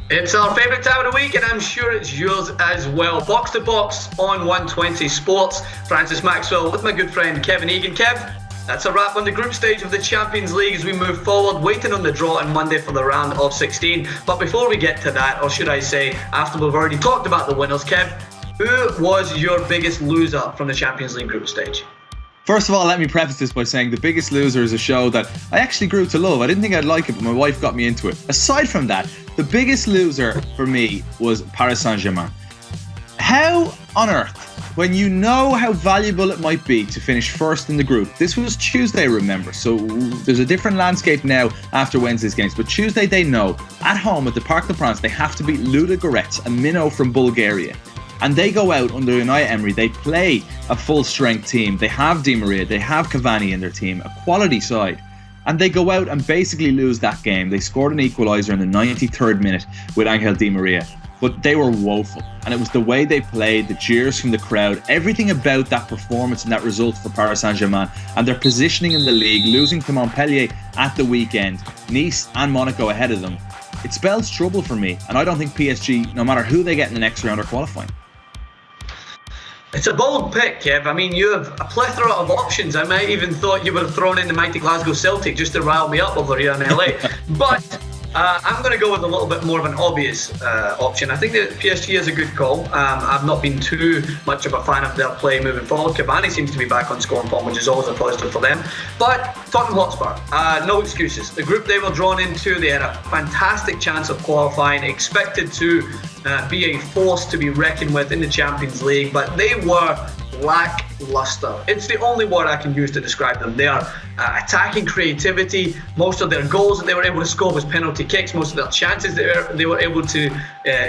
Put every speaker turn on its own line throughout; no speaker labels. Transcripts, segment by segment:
It's our favourite time of the week, and I'm sure it's yours as well. Box to Box on 120 Sports. Francis Maxwell with my good friend Kevin Egan. Kev, that's a wrap on the group stage of the Champions League as we move forward, waiting on the draw on Monday for the round of 16. But before we get to that, or should I say, after we've already talked about the winners, Kev, who was your biggest loser from the Champions League group stage?
First of all, let me preface this by saying The Biggest Loser is a show that I actually grew to love. I didn't think I'd like it, but my wife got me into it. Aside from that, the biggest loser for me was Paris Saint-Germain. How on earth, when you know how valuable it might be to finish first in the group, this was Tuesday, remember, so there's a different landscape now after Wednesday's games, but Tuesday they know, at home at the Parc des Princes, they have to beat Ludogorets, a minnow from Bulgaria. And they go out under Unai Emery, they play a full-strength team. They have Di Maria, they have Cavani in their team, a quality side. And they go out and basically lose that game. They scored an equaliser in the 93rd minute with Angel Di Maria. But they were woeful. And it was the way they played, the cheers from the crowd, everything about that performance and that result for Paris Saint-Germain and their positioning in the league, losing to Montpellier at the weekend, Nice and Monaco ahead of them. It spells trouble for me. And I don't think PSG, no matter who they get in the next round, are qualifying.
It's a bold pick, Kev. I mean, you have a plethora of options. I might even thought you would have thrown in the mighty Glasgow Celtic just to rile me up over here in LA. But I'm going to go with a little bit more of an obvious option. I think that PSG is a good call. I've not been too much of a fan of their play moving forward. Cavani seems to be back on scoring form, which is always a positive for them. But Tottenham Hotspur, no excuses. The group they were drawn into, they had a fantastic chance of qualifying, expected to be a force to be reckoned with in the Champions League, but they were lackluster. It's the only word I can use to describe them. They are attacking creativity. Most of their goals that they were able to score was penalty kicks. Most of their chances they were able to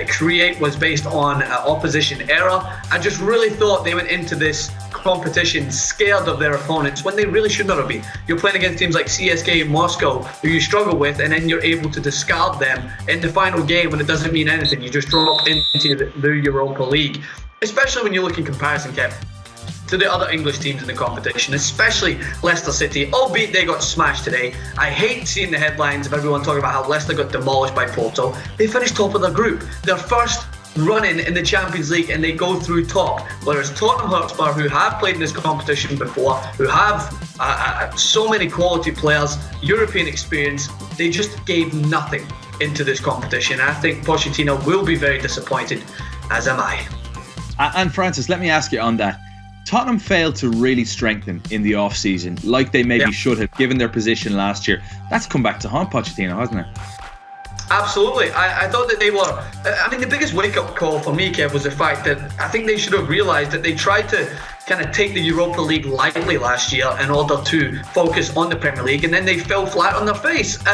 create was based on opposition error. I just really thought they went into this competition scared of their opponents when they really should not have been. You're playing against teams like CSK Moscow, who you struggle with, and then you're able to discard them in the final game when it doesn't mean anything. You just drop into the Europa League. Especially when you look in comparison, Kev, to the other English teams in the competition, especially Leicester City, albeit they got smashed today. I hate seeing the headlines of everyone talking about how Leicester got demolished by Porto. They finished top of their group. Their first run-in in the Champions League, and they go through top. Whereas Tottenham Hotspur, who have played in this competition before, who have so many quality players, European experience, they just gave nothing into this competition. I think Pochettino will be very disappointed, as am I.
And Francis, let me ask you on that. Tottenham failed to really strengthen in the off-season, like they maybe should have, given their position last year. That's come back to haunt Pochettino, hasn't it?
Absolutely. I thought that they were... I mean, the biggest wake-up call for me, Kev, was the fact that I think they should have realised that they tried to kind of take the Europa League lightly last year in order to focus on the Premier League, and then they fell flat on their face.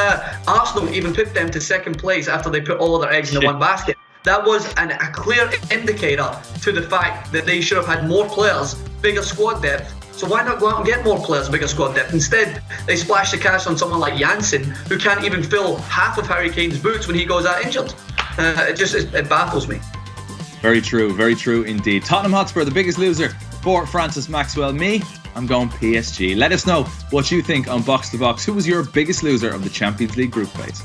Arsenal even picked them to second place after they put all of their eggs in the one basket. That was a clear indicator to the fact that they should have had more players, bigger squad depth. So why not go out and get more players, bigger squad depth? Instead, they splash the cash on someone like Janssen, who can't even fill half of Harry Kane's boots when he goes out injured. It baffles me.
Very true indeed. Tottenham Hotspur, the biggest loser for Francis Maxwell. Me, I'm going PSG. Let us know what you think on Box to Box. Who was your biggest loser of the Champions League group phase?